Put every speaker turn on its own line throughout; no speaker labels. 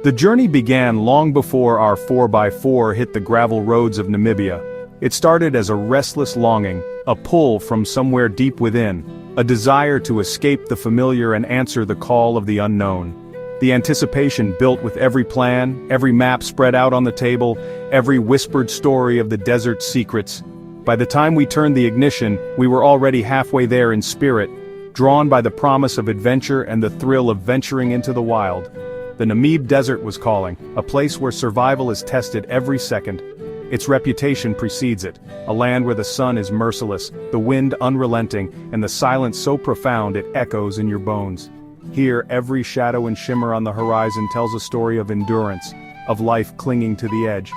The journey began long before our 4x4 hit the gravel roads of Namibia. It started as a restless longing, a pull from somewhere deep within, a desire to escape the familiar and answer the call of the unknown. The anticipation built with every plan, every map spread out on the table, every whispered story of the desert's secrets. By the time we turned the ignition, we were already halfway there in spirit, drawn by the promise of adventure and the thrill of venturing into the wild. The Namib Desert was calling, a place where survival is tested every second. Its reputation precedes it, a land where the sun is merciless, the wind unrelenting, and the silence so profound it echoes in your bones. Here, every shadow and shimmer on the horizon tells a story of endurance, of life clinging to the edge.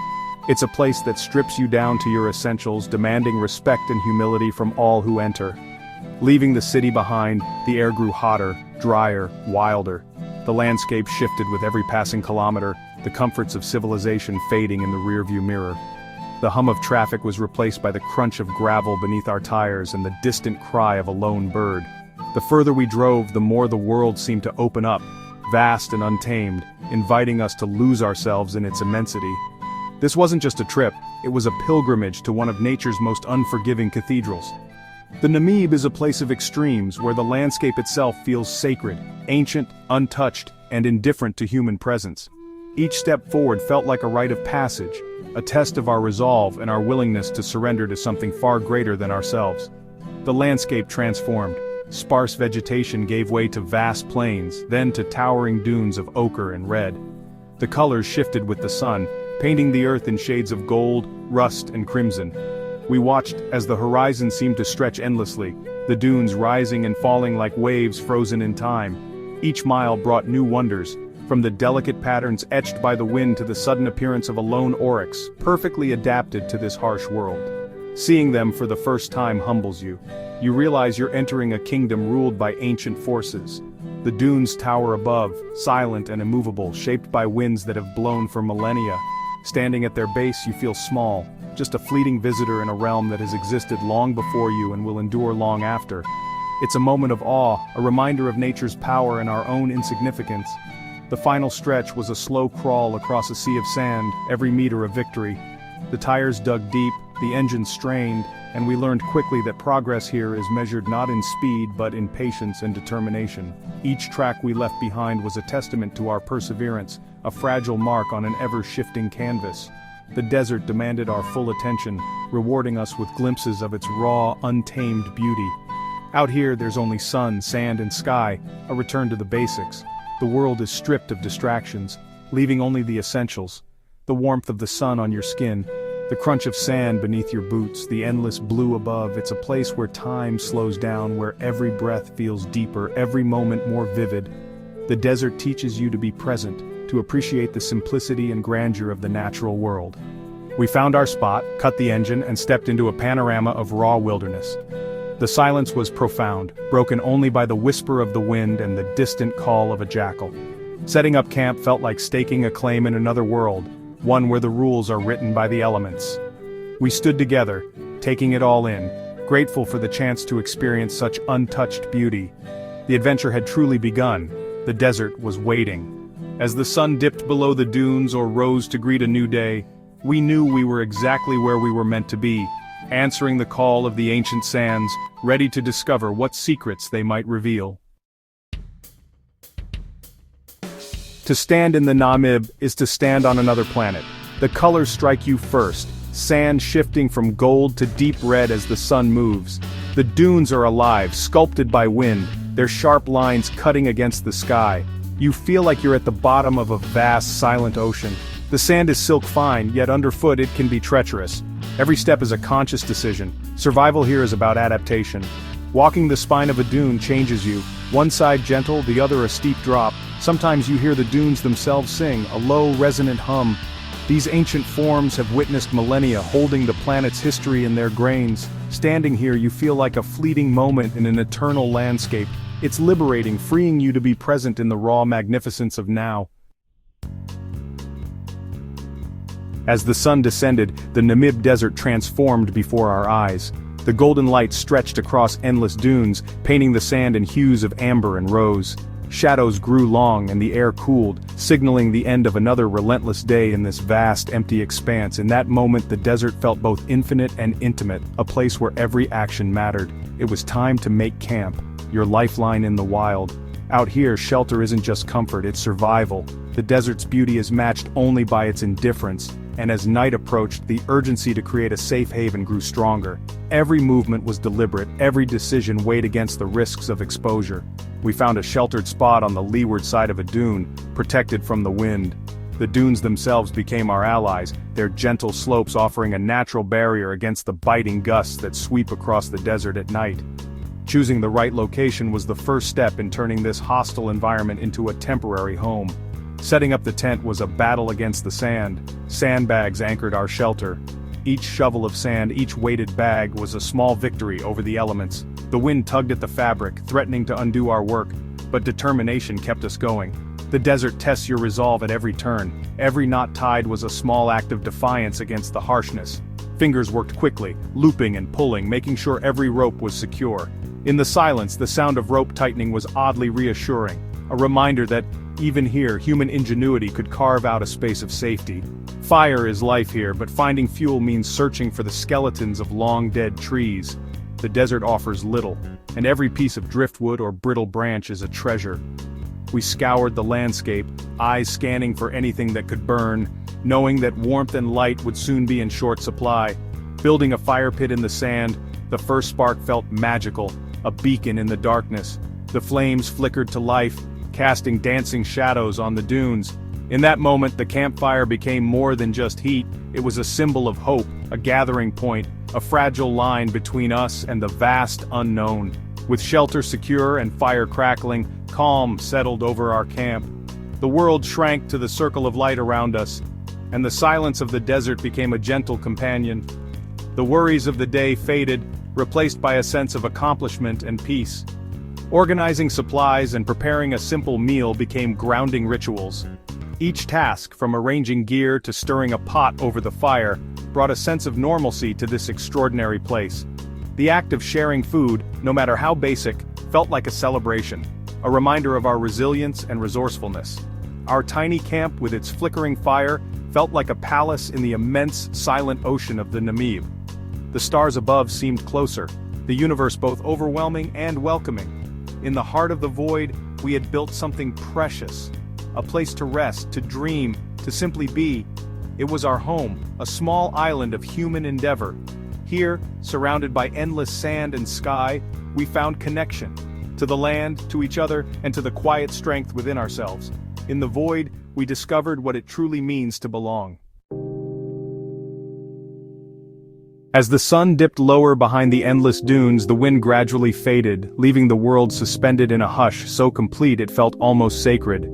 It's a place that strips you down to your essentials, demanding respect and humility from all who enter. Leaving the city behind, the air grew hotter, drier, wilder. The landscape shifted with every passing kilometer, the comforts of civilization fading in the rearview mirror. The hum of traffic was replaced by the crunch of gravel beneath our tires and the distant cry of a lone bird. The further we drove, the more the world seemed to open up, vast and untamed, inviting us to lose ourselves in its immensity. This wasn't just a trip, it was a pilgrimage to one of nature's most unforgiving cathedrals. The Namib is a place of extremes where the landscape itself feels sacred, ancient, untouched, and indifferent to human presence. Each step forward felt like a rite of passage, a test of our resolve and our willingness to surrender to something far greater than ourselves. The landscape transformed. Sparse vegetation gave way to vast plains, then to towering dunes of ochre and red. The colors shifted with the sun, painting the earth in shades of gold, rust, and crimson. We watched as the horizon seemed to stretch endlessly, the dunes rising and falling like waves frozen in time. Each mile brought new wonders, from the delicate patterns etched by the wind to the sudden appearance of a lone oryx, perfectly adapted to this harsh world. Seeing them for the first time humbles you. You realize you're entering a kingdom ruled by ancient forces. The dunes tower above, silent and immovable, shaped by winds that have blown for millennia. Standing at their base, you feel small, just a fleeting visitor in a realm that has existed long before you and will endure long after. It's a moment of awe, a reminder of nature's power and our own insignificance. The final stretch was a slow crawl across a sea of sand, every meter a victory. The tires dug deep, the engine strained, and we learned quickly that progress here is measured not in speed but in patience and determination. Each track we left behind was a testament to our perseverance, a fragile mark on an ever-shifting canvas. The desert demanded our full attention, rewarding us with glimpses of its raw, untamed beauty. Out here there's only sun, sand, and sky, a return to the basics. The world is stripped of distractions, leaving only the essentials. The warmth of the sun on your skin, the crunch of sand beneath your boots, the endless blue above. It's a place where time slows down, where every breath feels deeper, every moment more vivid. The desert teaches you to be present, to appreciate the simplicity and grandeur of the natural world. We found our spot, cut the engine, and stepped into a panorama of raw wilderness. The silence was profound, broken only by the whisper of the wind and the distant call of a jackal. Setting up camp felt like staking a claim in another world, one where the rules are written by the elements. We stood together, taking it all in, grateful for the chance to experience such untouched beauty. The adventure had truly begun. The desert was waiting. As the sun dipped below the dunes or rose to greet a new day, we knew we were exactly where we were meant to be, answering the call of the ancient sands, ready to discover what secrets they might reveal. To stand in the Namib is to stand on another planet. The colors strike you first, sand shifting from gold to deep red as the sun moves. The dunes are alive, sculpted by wind, their sharp lines cutting against the sky. You feel like you're at the bottom of a vast, silent ocean. The sand is silk fine, yet underfoot it can be treacherous. Every step is a conscious decision. Survival here is about adaptation. Walking the spine of a dune changes you, one side gentle, the other a steep drop. Sometimes you hear the dunes themselves sing, a low, resonant hum. These ancient forms have witnessed millennia, holding the planet's history in their grains. Standing here, you feel like a fleeting moment in an eternal landscape. It's liberating, freeing you to be present in the raw magnificence of now. As the sun descended, the Namib Desert transformed before our eyes. The golden light stretched across endless dunes, painting the sand in hues of amber and rose. Shadows grew long and the air cooled, signaling the end of another relentless day in this vast, empty expanse. In that moment, the desert felt both infinite and intimate, a place where every action mattered. It was time to make camp, your lifeline in the wild. Out here, shelter isn't just comfort, it's survival. The desert's beauty is matched only by its indifference, and as night approached, the urgency to create a safe haven grew stronger. Every movement was deliberate, every decision weighed against the risks of exposure. We found a sheltered spot on the leeward side of a dune, protected from the wind. The dunes themselves became our allies, their gentle slopes offering a natural barrier against the biting gusts that sweep across the desert at night. Choosing the right location was the first step in turning this hostile environment into a temporary home. Setting up the tent was a battle against the sand. Sandbags anchored our shelter. Each shovel of sand, each weighted bag was a small victory over the elements. The wind tugged at the fabric, threatening to undo our work, but determination kept us going. The desert tests your resolve at every turn. Every knot tied was a small act of defiance against the harshness. Fingers worked quickly, looping and pulling, making sure every rope was secure. In the silence, the sound of rope tightening was oddly reassuring, a reminder that, even here, human ingenuity could carve out a space of safety. Fire is life here, but finding fuel means searching for the skeletons of long-dead trees. The desert offers little, and every piece of driftwood or brittle branch is a treasure. We scoured the landscape, eyes scanning for anything that could burn, knowing that warmth and light would soon be in short supply. Building a fire pit in the sand, the first spark felt magical, a beacon in the darkness. The flames flickered to life, casting dancing shadows on the dunes. In that moment, the campfire became more than just heat. It was a symbol of hope, a gathering point, a fragile line between us and the vast unknown. With shelter secure and fire crackling, calm settled over our camp. The world shrank to the circle of light around us, and the silence of the desert became a gentle companion. The worries of the day faded, replaced by a sense of accomplishment and peace. Organizing supplies and preparing a simple meal became grounding rituals. Each task, from arranging gear to stirring a pot over the fire, brought a sense of normalcy to this extraordinary place. The act of sharing food, no matter how basic, felt like a celebration, a reminder of our resilience and resourcefulness. Our tiny camp with its flickering fire felt like a palace in the immense, silent ocean of the Namib. The stars above seemed closer, the universe both overwhelming and welcoming. In the heart of the void, we had built something precious, a place to rest, to dream, to simply be. It was our home, a small island of human endeavor. Here, surrounded by endless sand and sky, we found connection, to the land, to each other, and to the quiet strength within ourselves. In the void, we discovered what it truly means to belong. As the sun dipped lower behind the endless dunes, the wind gradually faded, leaving the world suspended in a hush so complete it felt almost sacred.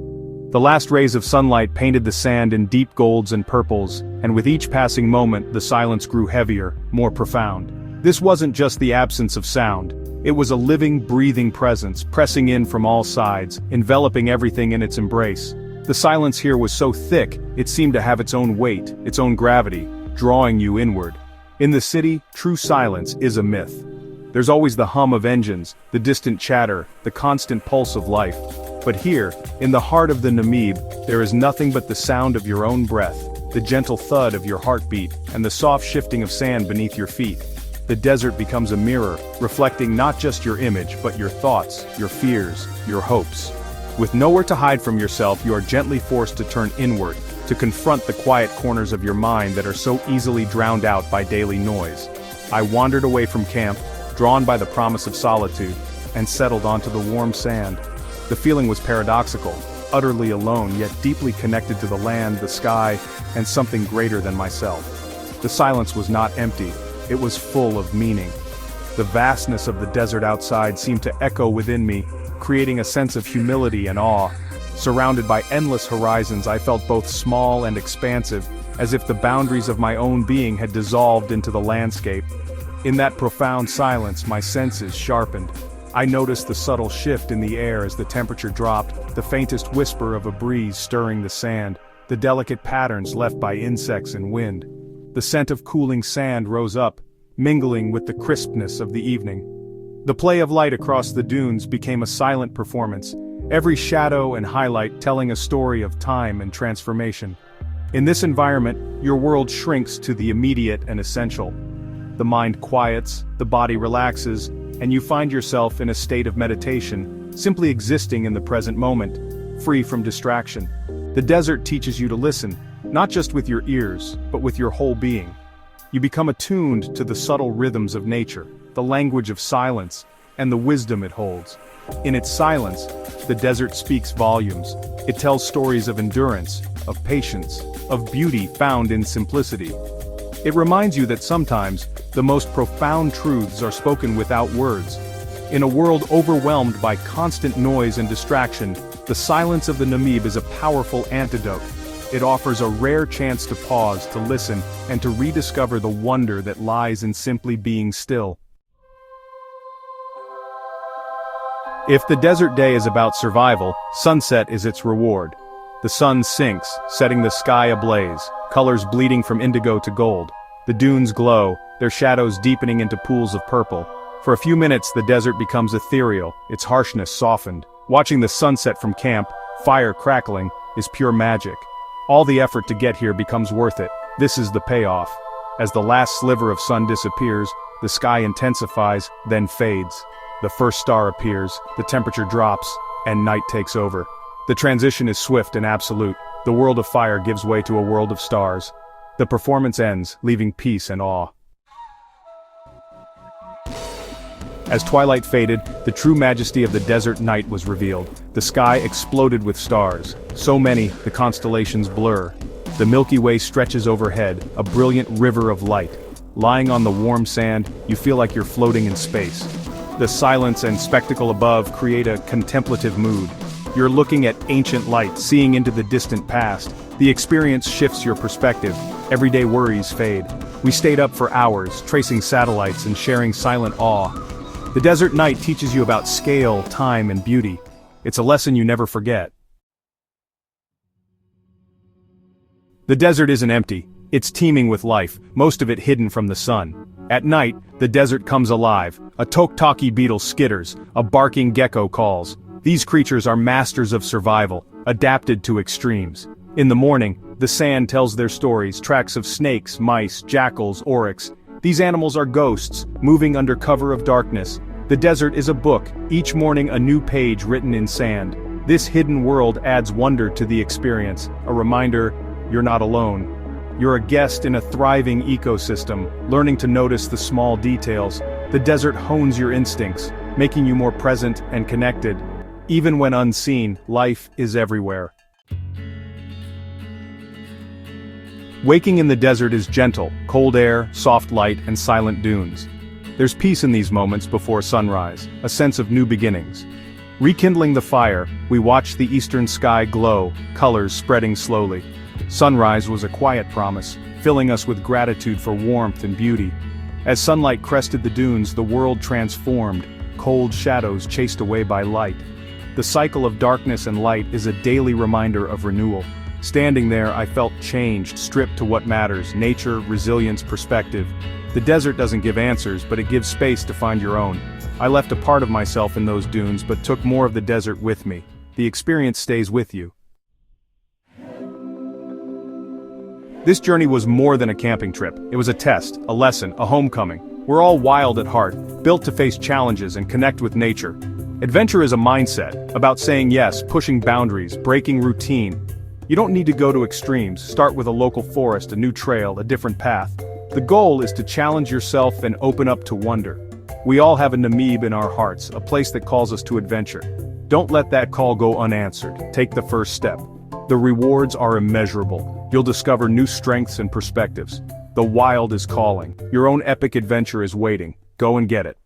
The last rays of sunlight painted the sand in deep golds and purples, and with each passing moment, the silence grew heavier, more profound. This wasn't just the absence of sound. It was a living, breathing presence, pressing in from all sides, enveloping everything in its embrace. The silence here was so thick, it seemed to have its own weight, its own gravity, drawing you inward. In the city, true silence is a myth. There's always the hum of engines, the distant chatter, the constant pulse of life. But here, in the heart of the Namib, there is nothing but the sound of your own breath, the gentle thud of your heartbeat, and the soft shifting of sand beneath your feet. The desert becomes a mirror, reflecting not just your image, but your thoughts, your fears, your hopes. With nowhere to hide from yourself, you are gently forced to turn inward, to confront the quiet corners of your mind that are so easily drowned out by daily noise. I wandered away from camp, drawn by the promise of solitude, and settled onto the warm sand. The feeling was paradoxical, utterly alone yet deeply connected to the land, the sky, and something greater than myself. The silence was not empty, it was full of meaning. The vastness of the desert outside seemed to echo within me, creating a sense of humility and awe. Surrounded by endless horizons, I felt both small and expansive, as if the boundaries of my own being had dissolved into the landscape. In that profound silence, my senses sharpened. I noticed the subtle shift in the air as the temperature dropped, the faintest whisper of a breeze stirring the sand, the delicate patterns left by insects and wind. The scent of cooling sand rose up, mingling with the crispness of the evening. The play of light across the dunes became a silent performance, every shadow and highlight telling a story of time and transformation. In this environment, your world shrinks to the immediate and essential. The mind quiets, the body relaxes, and you find yourself in a state of meditation, simply existing in the present moment, free from distraction. The desert teaches you to listen, not just with your ears, but with your whole being. You become attuned to the subtle rhythms of nature, the language of silence, and the wisdom it holds. In its silence, the desert speaks volumes. It tells stories of endurance, of patience, of beauty found in simplicity. It reminds you that sometimes, the most profound truths are spoken without words. In a world overwhelmed by constant noise and distraction, the silence of the Namib is a powerful antidote. It offers a rare chance to pause, to listen, and to rediscover the wonder that lies in simply being still. If the desert day is about survival, sunset is its reward. The sun sinks, setting the sky ablaze, colors bleeding from indigo to gold. The dunes glow, their shadows deepening into pools of purple. For a few minutes the desert becomes ethereal, its harshness softened. Watching the sunset from camp, fire crackling, is pure magic. All the effort to get here becomes worth it. This is the payoff. As the last sliver of sun disappears, the sky intensifies, then fades. The first star appears, the temperature drops, and night takes over. The transition is swift and absolute. The world of fire gives way to a world of stars. The performance ends, leaving peace and awe. As twilight faded, the true majesty of the desert night was revealed. The sky exploded with stars. So many, the constellations blur. The Milky Way stretches overhead, a brilliant river of light. Lying on the warm sand, you feel like you're floating in space. The silence and spectacle above create a contemplative mood. You're looking at ancient light, seeing into the distant past. The experience shifts your perspective. Everyday worries fade. We stayed up for hours, tracing satellites and sharing silent awe. The desert night teaches you about scale, time, and beauty. It's a lesson you never forget. The desert isn't empty. It's teeming with life, most of it hidden from the sun. At night, the desert comes alive. A toktaki beetle skitters, a barking gecko calls. These creatures are masters of survival, adapted to extremes. In the morning, the sand tells their stories, tracks of snakes, mice, jackals, oryx. These animals are ghosts, moving under cover of darkness. The desert is a book, each morning a new page written in sand. This hidden world adds wonder to the experience, a reminder, you're not alone. You're a guest in a thriving ecosystem, learning to notice the small details. The desert hones your instincts, making you more present and connected. Even when unseen, life is everywhere. Waking in the desert is gentle, cold air, soft light, and silent dunes. There's peace in these moments before sunrise, a sense of new beginnings. Rekindling the fire, we watch the eastern sky glow, colors spreading slowly. Sunrise was a quiet promise, filling us with gratitude for warmth and beauty. As sunlight crested the dunes, the world transformed, cold shadows chased away by light. The cycle of darkness and light is a daily reminder of renewal. Standing there, I felt changed, stripped to what matters: nature, resilience, perspective. The desert doesn't give answers, but it gives space to find your own. I left a part of myself in those dunes, but took more of the desert with me. The experience stays with you. This journey was more than a camping trip. It was a test, a lesson, a homecoming. We're all wild at heart, built to face challenges and connect with nature. Adventure is a mindset, about saying yes, pushing boundaries, breaking routine. You don't need to go to extremes. Start with a local forest, a new trail, a different path. The goal is to challenge yourself and open up to wonder. We all have a Namib in our hearts, a place that calls us to adventure. Don't let that call go unanswered. Take the first step. The rewards are immeasurable. You'll discover new strengths and perspectives. The wild is calling. Your own epic adventure is waiting. Go and get it.